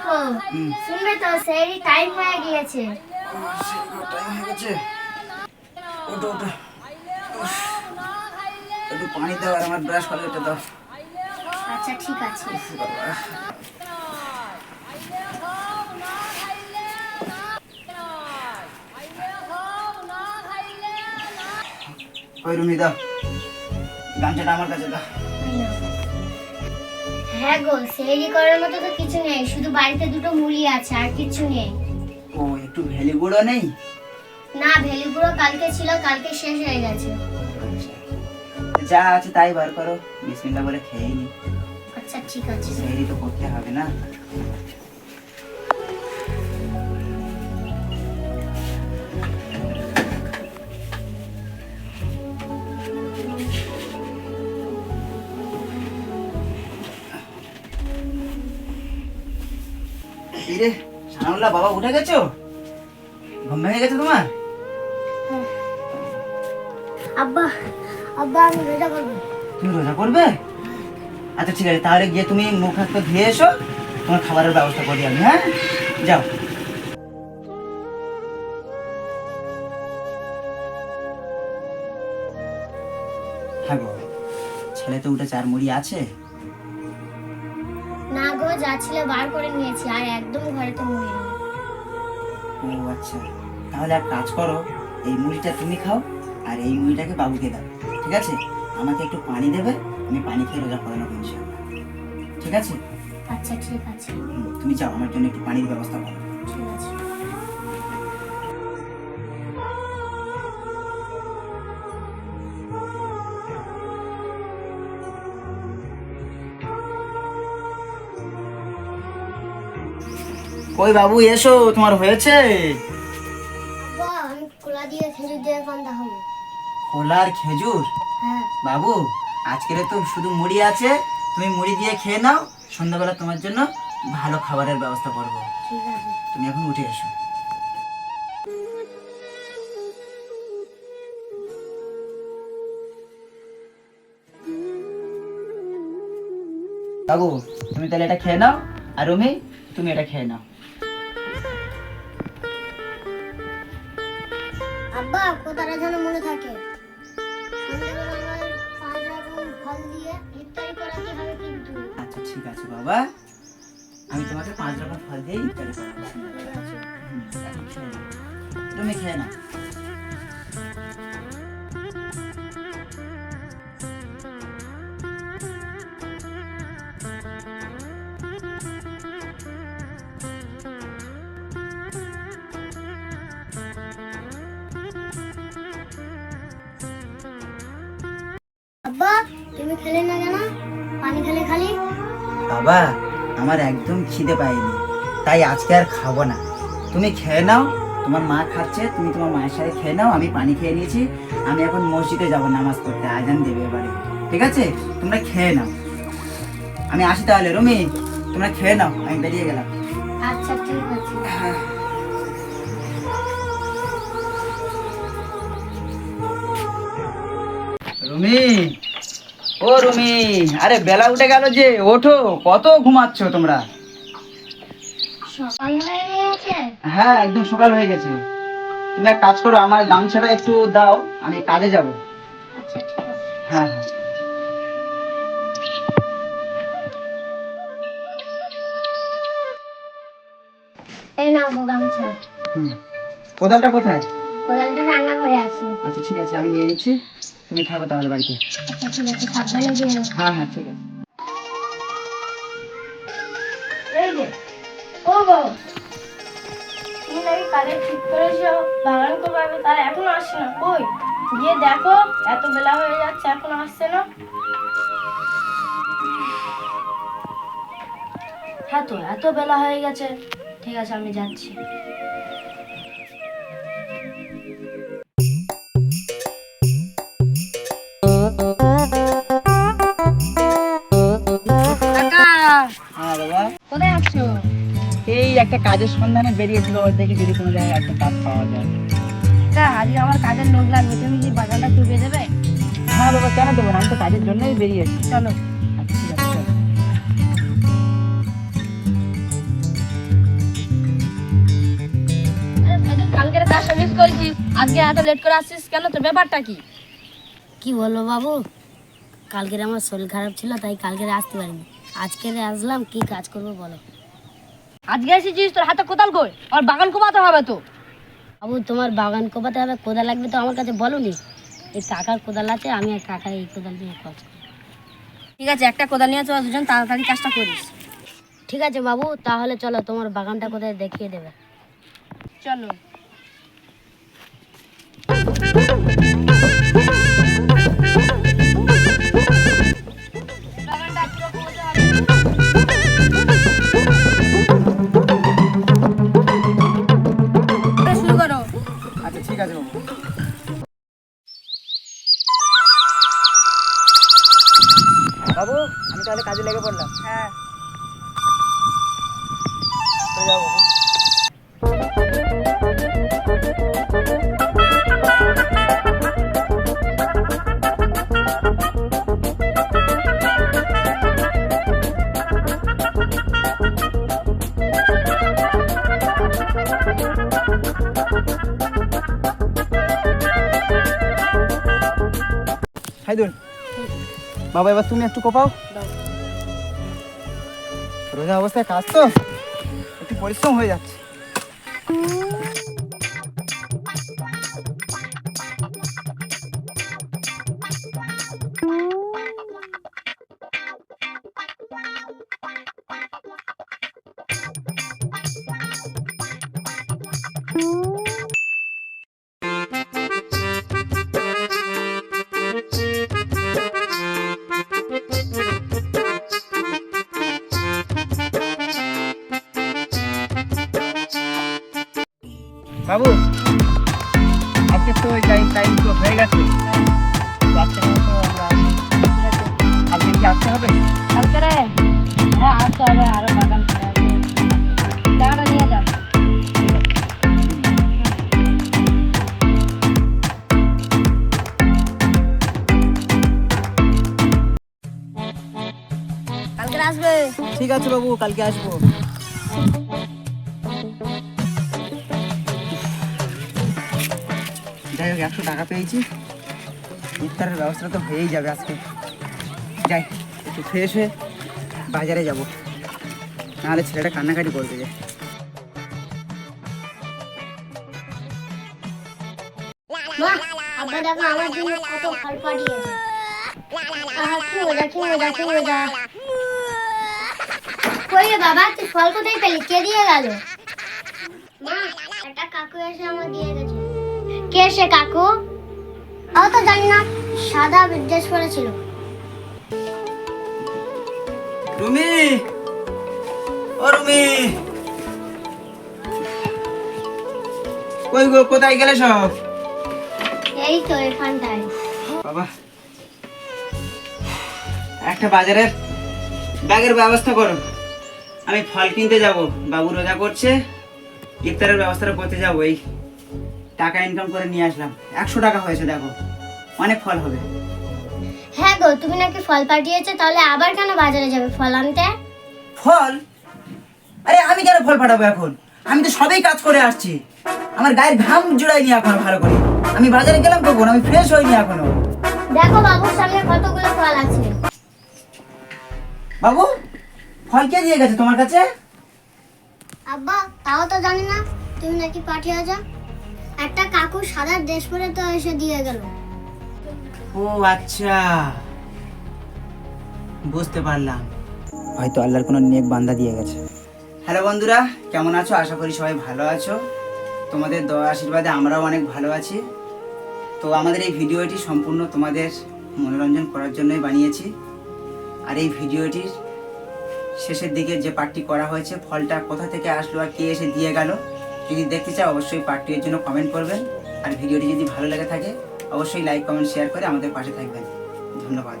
দেখো শুনবে তো সেই টাইম হয়ে গিয়েছে। টাইম হয়ে গেছে। ওঠো ওঠো, একটু পানি দাও আর আমার ব্রাশ করে এটা দাও। আচ্ছা ঠিক আছে। ওই রুমি দাও, গামছাটা আমার কাছে দাও। হ্যাঁ গো, সেরি করার মতো তো কিছু নেই, শুধু বাড়িতে দুটো মুড়ি আছে আর কিছু নেই। ও একটু ভেলি গুঁড়ো নেই? না, ভেলিগুলো কালকে ছিল, কালকে শেষ হয়ে গেছে। যা আছে তাই বার করো, বিসমিল্লাহ বলে খেয়ে নি। আচ্ছা ঠিক আছে। সেরি তো করতে হবে না। রে সানাউল্লাহ, বাবা উঠে গেছো? ঘুম ভেঙে গেছে তোমার? আব্বা আব্বা আমি রোজা করবো। তুমি রোজা করবে? আচ্ছা ঠিক আছে, তাহলে গিয়ে তুমি মুখ হাত পা ধুয়ে এসো, তোমার খাবারের ব্যবস্থা করি আমি। হ্যাঁ যাও। হ্যাঁ গো, ছেলে তো উঠে চার মুড়ি আছে? না গো, যা ছিল বার করে নিয়েছি, আর একদম ঘরে তো মুড়ি নেই। ও আচ্ছা, তাহলে এক কাজ করো, এই মুড়িটা তুমি খাও আর এই মুড়িটাকে বাবুকে দাও, ঠিক আছে? আমাকে একটু পানি দেবে, আমি পানি খেয়ে রোজা করে নেবো ইনশাআল্লাহ, ঠিক আছে? আচ্ছা ঠিক আছে। তুমি যাও, আমার জন্য একটু পানির ব্যবস্থা করো। ঠিক আছে। কই বাবু এসো, তোমার হয়েছে? আব্বা আমি কোলা দিয়ে খেজুর দিয়ে পান্তা খাবো। কলার খেজুর? হ্যাঁ। বাবু আজকের তো শুধু মুড়ি আছে, তুমি মুড়ি দিয়ে খেয়ে নাও, সন্ধ্যাবেলা তোমার জন্য ভালো খাবারের ব্যবস্থা করবো। ঠিক আছে। তুমি এখন উঠে এসো। বাবু তুমি তাহলে এটা খেয়ে নাও, আর রুমি তুমি এটা খেয়ে নাও। আব্বা কথাটা যেন মনে থাকে, সন্ধ্যাবেলা আমার 5 রকম ফল দিয়ে ইফতারি করাতে হবে কিন্তু। আচ্ছা ঠিক আছে বাবা, আমি তোমাকে 5 রকম ফল দিয়ে ইফতারি করাবো। এখন খেয়ে নাও, তুমি খেয়ে নাও। আব্বা তুমি খেলে না কেন? পানি খেলে খালি। বাবা আমার একদম খিদে পায়নি, তাই আজকে আর খাবো না। তুমি খেয়ে নাও, তোমার মা খাচ্ছে, তুমি তোমার মায়ের সাথে খেয়ে নাও। আমি পানি খেয়ে নিয়েছি, আমি এখন মসজিদে যাবো নামাজ পড়তে, আজান দেবে এবারে, ঠিক আছে? তোমরা খেয়ে নাও, আমি আসি তাহলে। রুমি তোমরা খেয়ে নাও, আমি বেরিয়ে গেলাম। আচ্ছা ঠিক আছে। রুমি, ও রুমি, আরে বেলা উঠে গেল যে, ওঠো, কত ঘুমাচ্ছ তোমরা? সকাল হয়ে গেছে। হ্যাঁ একদম সকাল হয়ে গেছে। তুমি এক কাজ করো, আমার গামছাটা একটু দাও, আমি কাজে যাব। আচ্ছা ঠিক আছে। হ্যাঁ হ্যাঁ। এই নাও গো গামছা। কোদালটা কোথায়? কোদালটা রান্না করে আসি। আচ্ছা ঠিক আছে, আমি নিয়ে নিচ্ছি, তুমি থাকো তাহলে বাড়িতে। আচ্ছা ঠিক আছে, সাবধানে যেও। হ্যাঁ হ্যাঁ ঠিক আছে। এই যে ও গো, তুমি নাকি কাজে ঠিক করেছো বাগান করবে, তার এখনো আসছে না, কই গিয়ে দেখো, এত বেলা হয়ে যাচ্ছে এখনো আসছে না। হ্যাঁ তো এত বেলা হয়ে গেছে, ঠিক আছে আমি যাচ্ছি। হ্যাঁ বাবা, কোথায় আসছো? এই একটা কাজের সন্ধানে বেরিয়েছিল, ওর দেখি যদি কোনো জায়গায় একটা কাজ পাওয়া যায়। আজকে আমার কাজের লোক লাগবে, তুমি কি বাজারটা ডুবে দেবে? হ্যাঁ বাবা, কেন দেবো না, আমি তো কাজের জন্যই বেরিয়েছি। চলো। আচ্ছা ঠিক আছে, চলো। আসা মিস করেছিস, আজকে এত লেট করে আসছিস কেন? তোর ব্যাপারটা কি? কি বলবো বাবু, কালকের আমার শরীর খারাপ ছিল তাই কালকের আসতে পারিনি। আজকের আসলাম, কি কাজ করবো বলো। আজকে এসেছিস, তোর হাতে কোদাল কই? আর বাগান কোপাতে হবে তো। বাবু তোমার বাগান কোপাতে হবে, কোদাল লাগবে তো আমার কাছে বলোনি। এই কাকার কোদাল আছে, আমি আর কাকা এই কোদাল দিয়ে কাজ করি। ঠিক আছে, একটা কোদাল নিয়ে চল, দুজন তাড়াতাড়ি কাজটা করিস। ঠিক আছে বাবু, তাহলে চলো, তোমার বাগানটা কোথায় দেখিয়ে দেবে। চলো। বাগানটা কিরকম হতে হবে? শুরু করো। আচ্ছা ঠিক আছে বাবু। বাবু আমি তাহলে কাজে লেগে পড়লাম। হ্যাঁ। চলে যাও বাবু। হাইদুল, বাবা এবার তুমি একটু কোপাও। রোজা অবস্থায় কাজ তো একটু পরিশ্রম হয়ে যাচ্ছে। বাবু আজকে তো ওই টাইম টাইম তো হয়ে গেছে, আজকে তো আমরা আসি। আজকে কি আসতে হবে? কালকে রে? হ্যাঁ আসতে হবে, আরো বাগান করা আছে। টাকাটা নিয়ে যাও। কালকে আসবে। ঠিক আছে বাবু, কালকে আসবো। যাই হোক 100 টাকা পেয়েছি, ইফতারের ব্যবস্থা তো হয়েই যাবে আজকে। যাই একটু ফ্রেশ হয়ে বাজারে যাব, নাহলে ছেলেটা কান্নাকাটি করবে যে। মা, আব্বা দেখো আমার জন্য কত ফল পাঠিয়েছে। আহা, কি মজা, কি মজা, কি মজা। কই রে বাবা, তুই ফল কোথায় পেলি? কে দিয়ে গেল? মা, একটা কাকু এসে আমার দিয়ে গেছে। কে সে কাকু? তাও তো জানি না, সাদা ড্রেস পরেছিল। রুমি, ও রুমি, কই গো, কোথায় গেলে সব? এই তো এখানটায়। বাবা একটা বাজারের ব্যাগের ব্যবস্থা করো, আমি ফল কিনতে যাব। বাবু রোজা করছে, ইফতারের ব্যবস্থাটা করতে যাবো। এই টাকা ইনকাম করে নিয়ে আসলাম, 100 টাকা হয়েছে, দেখো অনেক ফল হবে। হ্যাঁ গো, তুমি নাকি ফল পাঠিয়েছো, তাহলে আবার কেন বাজারে যাবে ফল আনতে? ফল? আরে আমি কেন ফল পাঠাবো এখন? আমি তো সবই কাজ করে আসছি, আমার গায়ের ঘাম জুড়াইনি এখনো ভালো করে। আমি বাজারে গেলাম কখন? আমি ফ্রেশ হইনি এখনো। দেখো বাবুর সামনে কতগুলো ফল আছে। বাবু ফল কে দিয়ে গেছে তোমার কাছে? আব্বা তাও তো জানি না, তুমি নাকি পাঠিয়েছো। একটা কাকু সাদা ড্রেস পরে তো এসে দিয়ে গেল। ও আচ্ছা, বুঝতে পারলাম, হয়তো আল্লাহর কোনো নেক বান্দা দিয়ে গেছে। হ্যালো বন্ধুরা, কেমন আছো? আশা করি সবাই ভালো আছো। তোমাদের দয়া আশীর্বাদে আমরাও অনেক ভালো আছি। তো আমাদের এই ভিডিওটি সম্পূর্ণ তোমাদের মনোরঞ্জন করার জন্যই বানিয়েছি। আর এই ভিডিওটির শেষের দিকে যে পার্টটি করা হয়েছে, ফলটা কোথা থেকে আসলো আর কে এসে দিয়ে গেল, যদি দেখতে চাও অবশ্যই পার্টটির জন্য কমেন্ট করবেন। আর ভিডিওটি যদি ভালো লেগে থাকে অবশ্যই লাইক কমেন্ট শেয়ার করে আমাদের পাশে থাকবেন। ধন্যবাদ।